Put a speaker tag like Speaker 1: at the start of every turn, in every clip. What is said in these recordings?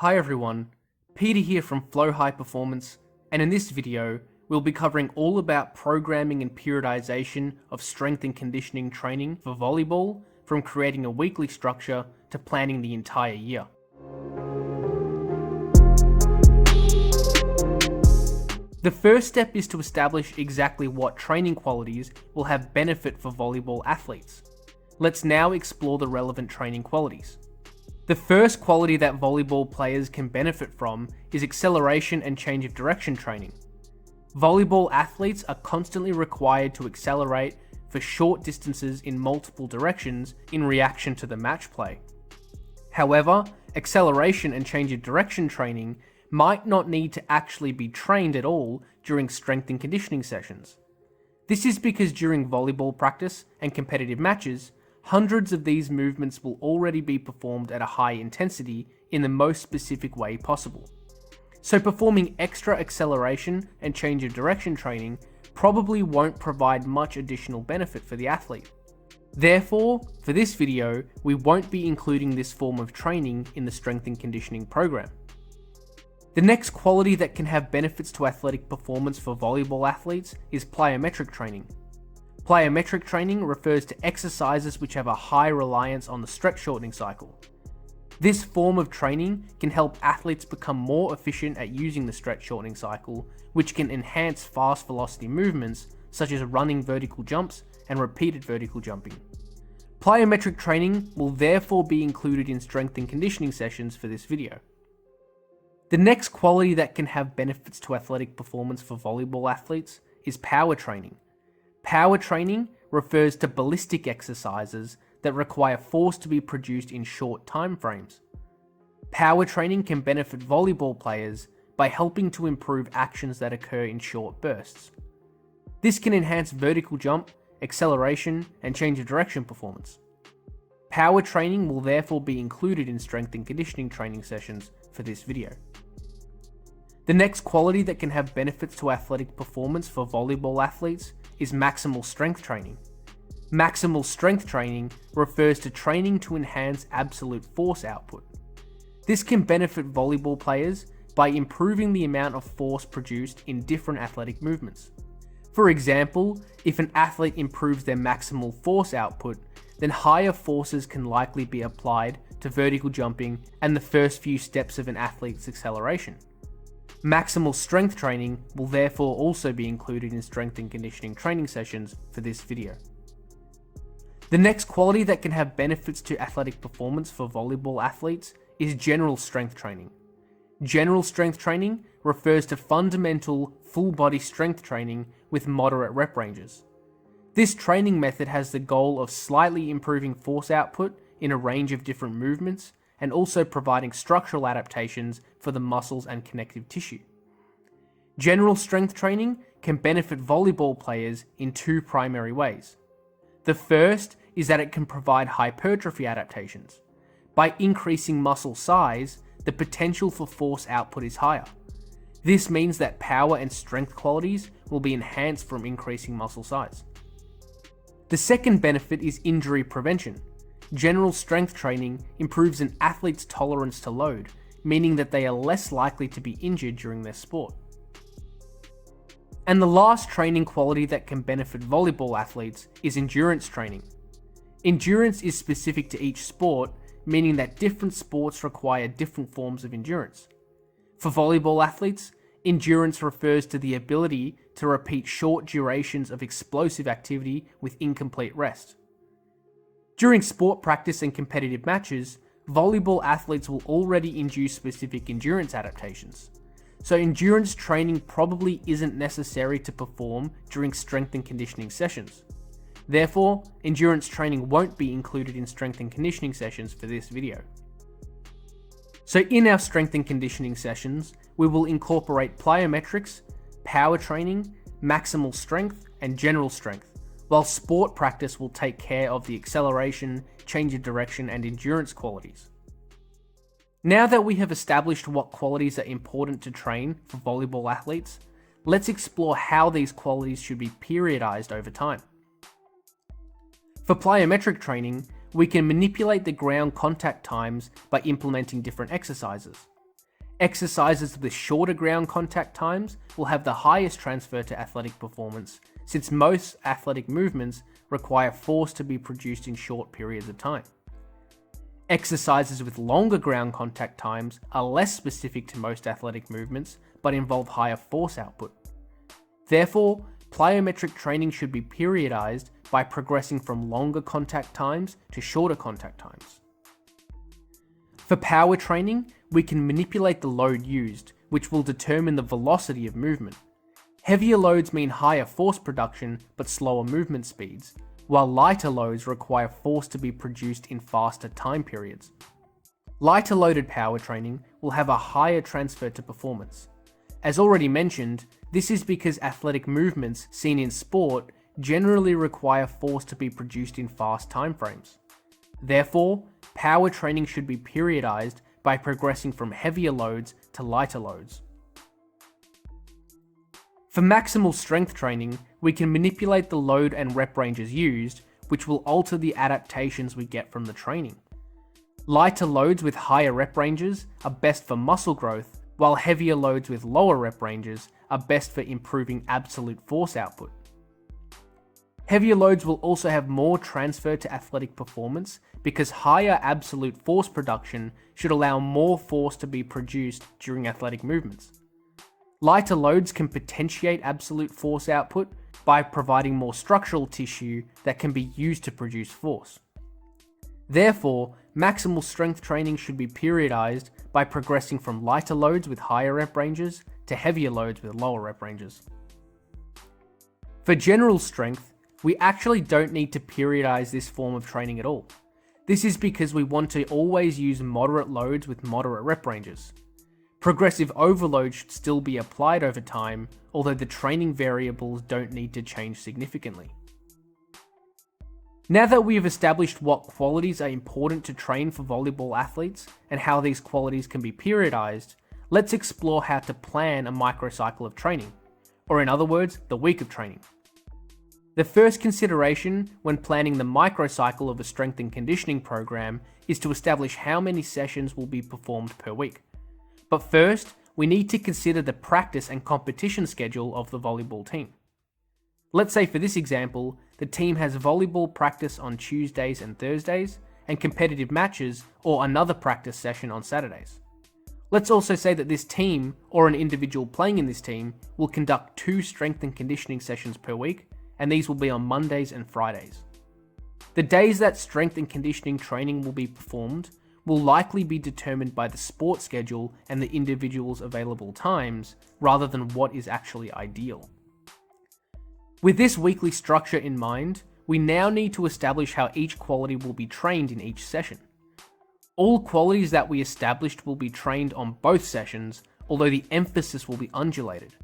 Speaker 1: Hi everyone, Peter here from Flow High Performance, and in this video we'll be covering all about programming and periodization of strength and conditioning training for volleyball, from creating a weekly structure to planning the entire year. The first step is to establish exactly what training qualities will have benefit for volleyball athletes. Let's now explore the relevant training qualities. The first quality that volleyball players can benefit from is acceleration and change of direction training. Volleyball athletes are constantly required to accelerate for short distances in multiple directions in reaction to the match play. However, acceleration and change of direction training might not need to actually be trained at all during strength and conditioning sessions. This is because during volleyball practice and competitive matches, hundreds of these movements will already be performed at a high intensity in the most specific way possible. So performing extra acceleration and change of direction training probably won't provide much additional benefit for the athlete. Therefore, for this video, we won't be including this form of training in the strength and conditioning program. The next quality that can have benefits to athletic performance for volleyball athletes is plyometric training. Plyometric training refers to exercises which have a high reliance on the stretch shortening cycle. This form of training can help athletes become more efficient at using the stretch shortening cycle, which can enhance fast velocity movements such as running vertical jumps and repeated vertical jumping. Plyometric training will therefore be included in strength and conditioning sessions for this video. The next quality that can have benefits to athletic performance for volleyball athletes is power training. Power training refers to ballistic exercises that require force to be produced in short time frames. Power training can benefit volleyball players by helping to improve actions that occur in short bursts. This can enhance vertical jump, acceleration, and change of direction performance. Power training will therefore be included in strength and conditioning training sessions for this video. The next quality that can have benefits to athletic performance for volleyball athletes is maximal strength training. Maximal strength training refers to training to enhance absolute force output. This can benefit volleyball players by improving the amount of force produced in different athletic movements. For example, if an athlete improves their maximal force output, then higher forces can likely be applied to vertical jumping and the first few steps of an athlete's acceleration. Maximal strength training will therefore also be included in strength and conditioning training sessions for this video. The next quality that can have benefits to athletic performance for volleyball athletes is general strength training. General strength training refers to fundamental full body strength training with moderate rep ranges. This training method has the goal of slightly improving force output in a range of different movements and also providing structural adaptations for the muscles and connective tissue. General strength training can benefit volleyball players in two primary ways. The first is that it can provide hypertrophy adaptations. By increasing muscle size, the potential for force output is higher. This means that power and strength qualities will be enhanced from increasing muscle size. The second benefit is injury prevention. General strength training improves an athlete's tolerance to load, meaning that they are less likely to be injured during their sport. And the last training quality that can benefit volleyball athletes is endurance training. Endurance is specific to each sport, meaning that different sports require different forms of endurance. For volleyball athletes, endurance refers to the ability to repeat short durations of explosive activity with incomplete rest. During sport practice and competitive matches, volleyball athletes will already induce specific endurance adaptations. So endurance training probably isn't necessary to perform during strength and conditioning sessions. Therefore, endurance training won't be included in strength and conditioning sessions for this video. So in our strength and conditioning sessions, we will incorporate plyometrics, power training, maximal strength, and general strength, while sport practice will take care of the acceleration, change of direction, and endurance qualities. Now that we have established what qualities are important to train for volleyball athletes, let's explore how these qualities should be periodized over time. For plyometric training, we can manipulate the ground contact times by implementing different exercises. Exercises with shorter ground contact times will have the highest transfer to athletic performance, since most athletic movements require force to be produced in short periods of time. Exercises with longer ground contact times are less specific to most athletic movements, but involve higher force output. Therefore, plyometric training should be periodized by progressing from longer contact times to shorter contact times. For power training, we can manipulate the load used, which will determine the velocity of movement. Heavier loads mean higher force production but slower movement speeds, while lighter loads require force to be produced in faster time periods. Lighter loaded power training will have a higher transfer to performance. As already mentioned, this is because athletic movements seen in sport generally require force to be produced in fast time frames. Therefore, power training should be periodized by progressing from heavier loads to lighter loads. For maximal strength training, we can manipulate the load and rep ranges used, which will alter the adaptations we get from the training. Lighter loads with higher rep ranges are best for muscle growth, while heavier loads with lower rep ranges are best for improving absolute force output. Heavier loads will also have more transfer to athletic performance because higher absolute force production should allow more force to be produced during athletic movements. Lighter loads can potentiate absolute force output by providing more structural tissue that can be used to produce force. Therefore, maximal strength training should be periodized by progressing from lighter loads with higher rep ranges to heavier loads with lower rep ranges. For general strength, we actually don't need to periodize this form of training at all. This is because we want to always use moderate loads with moderate rep ranges. Progressive overload should still be applied over time, although the training variables don't need to change significantly. Now that we have established what qualities are important to train for volleyball athletes and how these qualities can be periodized, let's explore how to plan a microcycle of training, or in other words, the week of training. The first consideration when planning the microcycle of a strength and conditioning program is to establish how many sessions will be performed per week. But first, we need to consider the practice and competition schedule of the volleyball team. Let's say for this example, the team has volleyball practice on Tuesdays and Thursdays, and competitive matches or another practice session on Saturdays. Let's also say that this team, or an individual playing in this team, will conduct 2 strength and conditioning sessions per week, and these will be on Mondays and Fridays. The days that strength and conditioning training will be performed will likely be determined by the sport schedule and the individual's available times, rather than what is actually ideal. With this weekly structure in mind, we now need to establish how each quality will be trained in each session. All qualities that we established will be trained on both sessions, although the emphasis will be undulated.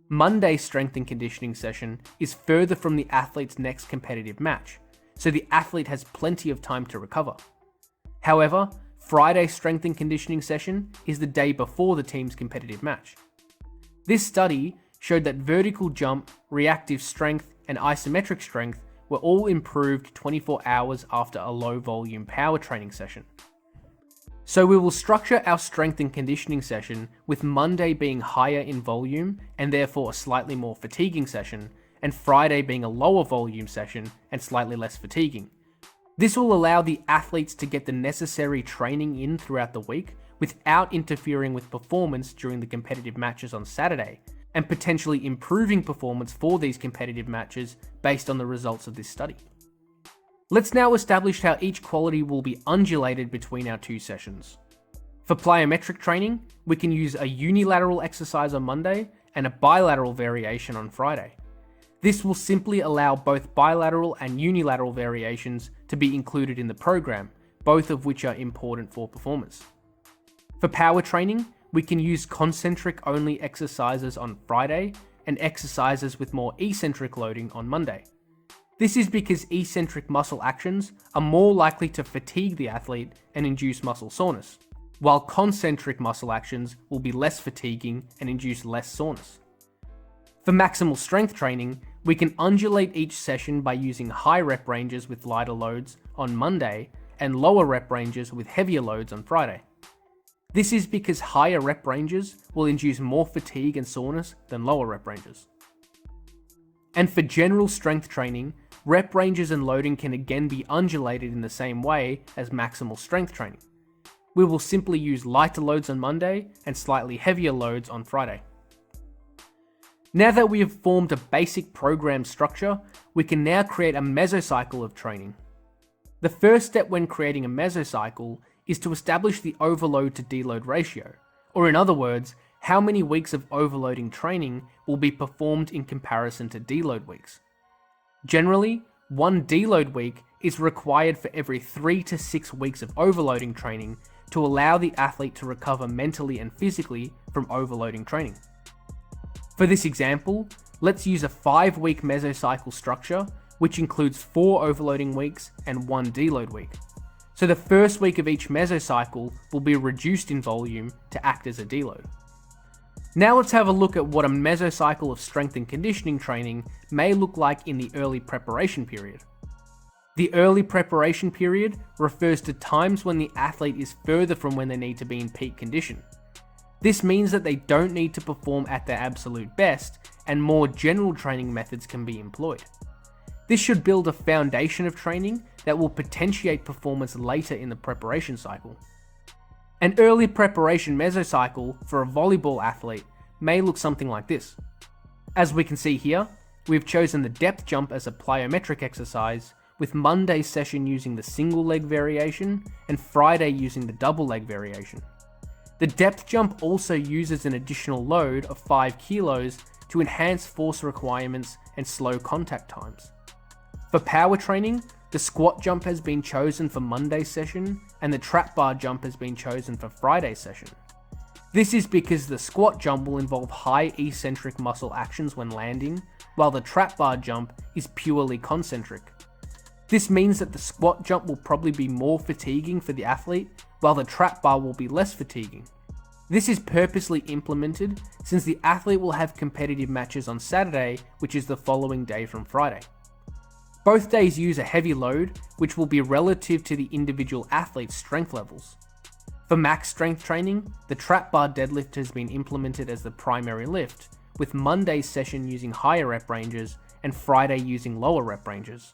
Speaker 1: Monday's strength and conditioning session is further from the athlete's next competitive match, so the athlete has plenty of time to recover. However, Friday's strength and conditioning session is the day before the team's competitive match. This study showed that vertical jump, reactive strength, and isometric strength were all improved 24 hours after a low volume power training session. So we will structure our strength and conditioning session with Monday being higher in volume and therefore a slightly more fatiguing session, and Friday being a lower volume session and slightly less fatiguing. This will allow the athletes to get the necessary training in throughout the week without interfering with performance during the competitive matches on Saturday, and potentially improving performance for these competitive matches based on the results of this study. Let's now establish how each quality will be undulated between our 2 sessions. For plyometric training, we can use a unilateral exercise on Monday and a bilateral variation on Friday. This will simply allow both bilateral and unilateral variations to be included in the program, both of which are important for performance. For power training, we can use concentric only exercises on Friday and exercises with more eccentric loading on Monday. This is because eccentric muscle actions are more likely to fatigue the athlete and induce muscle soreness, while concentric muscle actions will be less fatiguing and induce less soreness. For maximal strength training, we can undulate each session by using high rep ranges with lighter loads on Monday and lower rep ranges with heavier loads on Friday. This is because higher rep ranges will induce more fatigue and soreness than lower rep ranges. And for general strength training, rep ranges and loading can again be undulated in the same way as maximal strength training. We will simply use lighter loads on Monday and slightly heavier loads on Friday. Now that we have formed a basic program structure, we can now create a mesocycle of training. The first step when creating a mesocycle is to establish the overload to deload ratio, or in other words, how many weeks of overloading training will be performed in comparison to deload weeks. Generally, one deload week is required for every 3 to 6 weeks of overloading training to allow the athlete to recover mentally and physically from overloading training. For this example, let's use a 5-week mesocycle structure, which includes 4 overloading weeks and 1 deload week. So the first week of each mesocycle will be reduced in volume to act as a deload. Now let's have a look at what a mesocycle of strength and conditioning training may look like in the early preparation period. The early preparation period refers to times when the athlete is further from when they need to be in peak condition. This means that they don't need to perform at their absolute best, and more general training methods can be employed. This should build a foundation of training that will potentiate performance later in the preparation cycle. An early preparation mesocycle for a volleyball athlete may look something like this. As we can see here, we've chosen the depth jump as a plyometric exercise, with Monday's session using the single leg variation and Friday using the double leg variation. The depth jump also uses an additional load of 5 kilos to enhance force requirements and slow contact times. For power training, the squat jump has been chosen for Monday's session and the trap bar jump has been chosen for Friday's session. This is because the squat jump will involve high eccentric muscle actions when landing, while the trap bar jump is purely concentric. This means that the squat jump will probably be more fatiguing for the athlete, while the trap bar will be less fatiguing. This is purposely implemented since the athlete will have competitive matches on Saturday, which is the following day from Friday. Both days use a heavy load, which will be relative to the individual athlete's strength levels. For max strength training, the trap bar deadlift has been implemented as the primary lift, with Monday's session using higher rep ranges and Friday using lower rep ranges.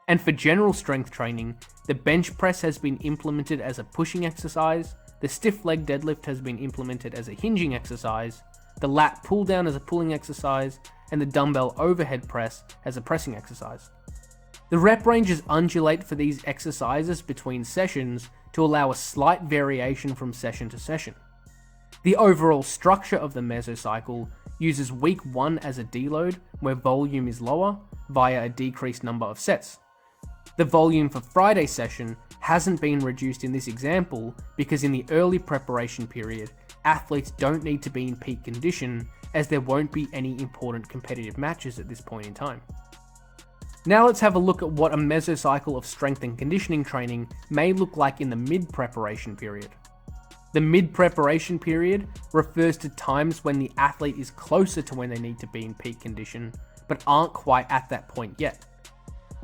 Speaker 1: And for general strength training, the bench press has been implemented as a pushing exercise, the stiff leg deadlift has been implemented as a hinging exercise, the lat pull down as a pulling exercise, and the dumbbell overhead press as a pressing exercise. The rep ranges undulate for these exercises between sessions to allow a slight variation from session to session. The overall structure of the mesocycle uses week 1 as a deload, where volume is lower, via a decreased number of sets. The volume for Friday's session hasn't been reduced in this example because in the early preparation period, athletes don't need to be in peak condition as there won't be any important competitive matches at this point in time. Now let's have a look at what a mesocycle of strength and conditioning training may look like in the mid-preparation period. The mid-preparation period refers to times when the athlete is closer to when they need to be in peak condition, but aren't quite at that point yet.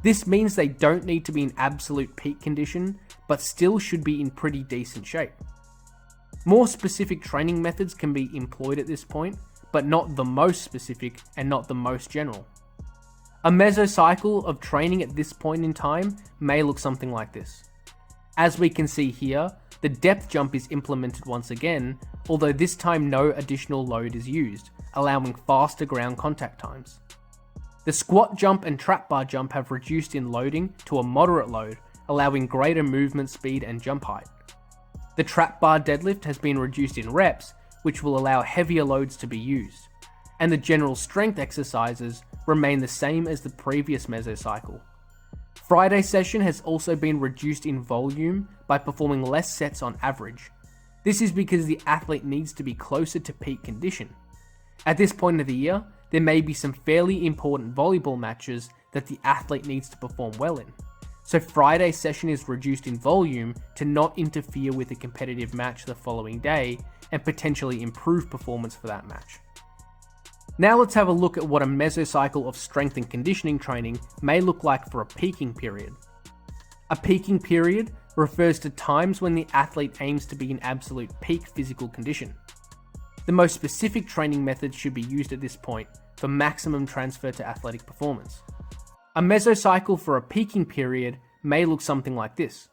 Speaker 1: This means they don't need to be in absolute peak condition, but still should be in pretty decent shape. More specific training methods can be employed at this point, but not the most specific and not the most general. A mesocycle of training at this point in time may look something like this. As we can see here, the depth jump is implemented once again, although this time no additional load is used, allowing faster ground contact times. The squat jump and trap bar jump have reduced in loading to a moderate load, allowing greater movement speed and jump height. The trap bar deadlift has been reduced in reps, which will allow heavier loads to be used. And the general strength exercises remain the same as the previous mesocycle. Friday's session has also been reduced in volume by performing less sets on average. This is because the athlete needs to be closer to peak condition. At this point of the year, there may be some fairly important volleyball matches that the athlete needs to perform well in. So Friday's session is reduced in volume to not interfere with a competitive match the following day and potentially improve performance for that match. Now let's have a look at what a mesocycle of strength and conditioning training may look like for a peaking period. A peaking period refers to times when the athlete aims to be in absolute peak physical condition. The most specific training methods should be used at this point for maximum transfer to athletic performance. A mesocycle for a peaking period may look something like this.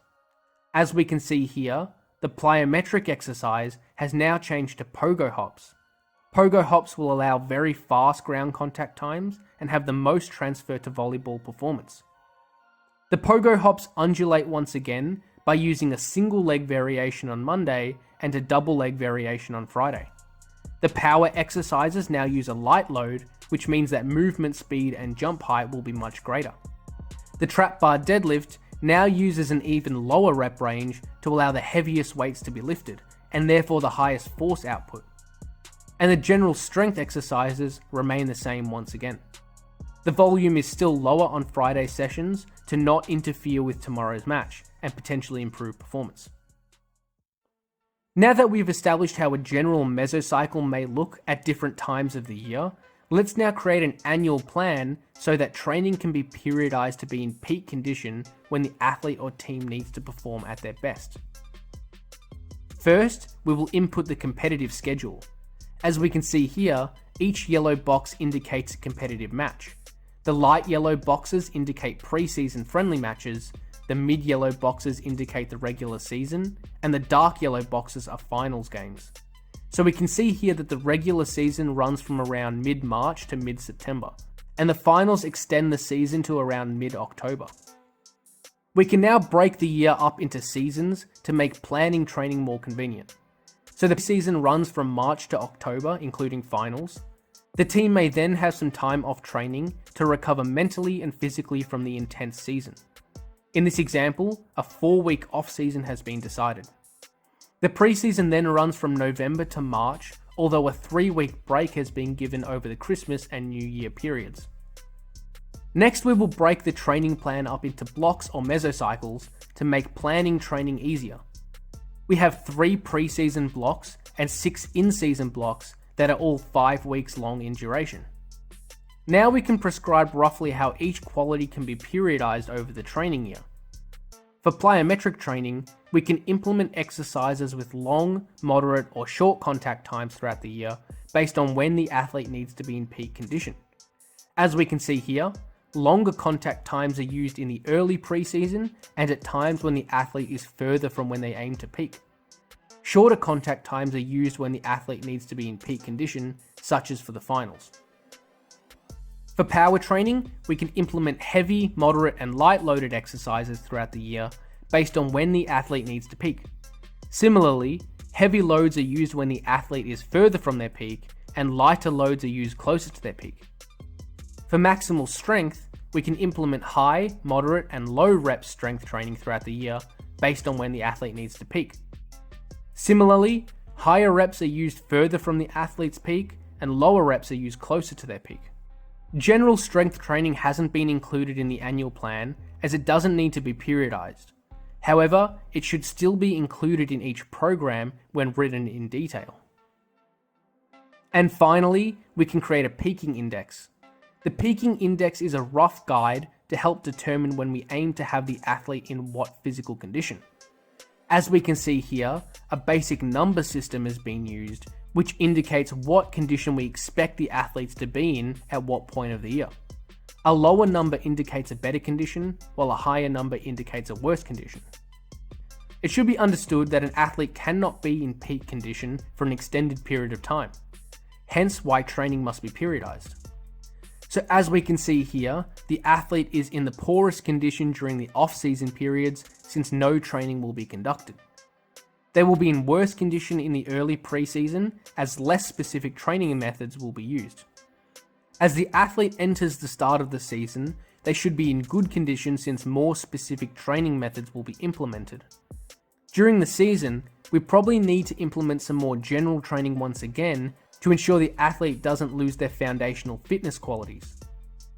Speaker 1: As we can see here, the plyometric exercise has now changed to pogo hops. Pogo hops will allow very fast ground contact times and have the most transfer to volleyball performance. The pogo hops undulate once again by using a single leg variation on Monday and a double leg variation on Friday. The power exercises now use a light load, which means that movement speed and jump height will be much greater. The trap bar deadlift now uses an even lower rep range to allow the heaviest weights to be lifted, and therefore the highest force output. And the general strength exercises remain the same once again. The volume is still lower on Friday sessions to not interfere with tomorrow's match and potentially improve performance. Now that we've established how a general mesocycle may look at different times of the year, let's now create an annual plan so that training can be periodized to be in peak condition when the athlete or team needs to perform at their best. First, we will input the competitive schedule. As we can see here, each yellow box indicates a competitive match. The light yellow boxes indicate pre-season friendly matches, the mid-yellow boxes indicate the regular season, and the dark yellow boxes are finals games. So we can see here that the regular season runs from around mid-March to mid-September, and the finals extend the season to around mid-October. We can now break the year up into seasons to make planning training more convenient. So the season runs from March to October, including finals. The team may then have some time off training to recover mentally and physically from the intense season. In this example, a 4-week off-season has been decided. The preseason then runs from November to March, although a 3-week break has been given over the Christmas and New Year periods. Next, we will break the training plan up into blocks or mesocycles to make planning training easier. We have 3 preseason blocks and 6 in-season blocks that are all 5 weeks long in duration. Now we can prescribe roughly how each quality can be periodized over the training year. For plyometric training, we can implement exercises with long, moderate, or short contact times throughout the year based on when the athlete needs to be in peak condition. As we can see here, longer contact times are used in the early preseason and at times when the athlete is further from when they aim to peak. Shorter contact times are used when the athlete needs to be in peak condition, such as for the finals. For power training, we can implement heavy, moderate, and light loaded exercises throughout the year based on when the athlete needs to peak. Similarly, heavy loads are used when the athlete is further from their peak, and lighter loads are used closer to their peak. For maximal strength, we can implement high, moderate, and low rep strength training throughout the year based on when the athlete needs to peak. Similarly, higher reps are used further from the athlete's peak, and lower reps are used closer to their peak. General strength training hasn't been included in the annual plan as it doesn't need to be periodized. However, it should still be included in each program when written in detail. And finally, we can create a peaking index. The peaking index is a rough guide to help determine when we aim to have the athlete in what physical condition. As we can see here, a basic number system has been used, which indicates what condition we expect the athletes to be in at what point of the year. A lower number indicates a better condition, while a higher number indicates a worse condition. It should be understood that an athlete cannot be in peak condition for an extended period of time, hence why training must be periodized. So as we can see here, the athlete is in the poorest condition during the off-season periods since no training will be conducted. They will be in worse condition in the early preseason as less specific training methods will be used. As the athlete enters the start of the season, they should be in good condition since more specific training methods will be implemented. During the season, we probably need to implement some more general training once again to ensure the athlete doesn't lose their foundational fitness qualities.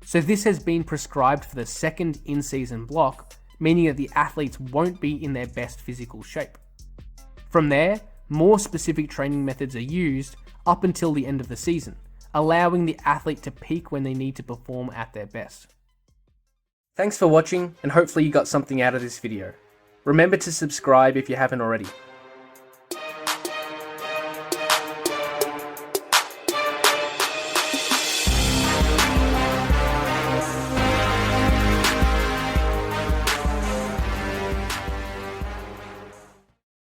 Speaker 1: So this has been prescribed for the second in-season block, meaning that the athletes won't be in their best physical shape. From there, more specific training methods are used up until the end of the season, allowing the athlete to peak when they need to perform at their best. Thanks for watching, and hopefully you got something out of this video. Remember to subscribe if you haven't already.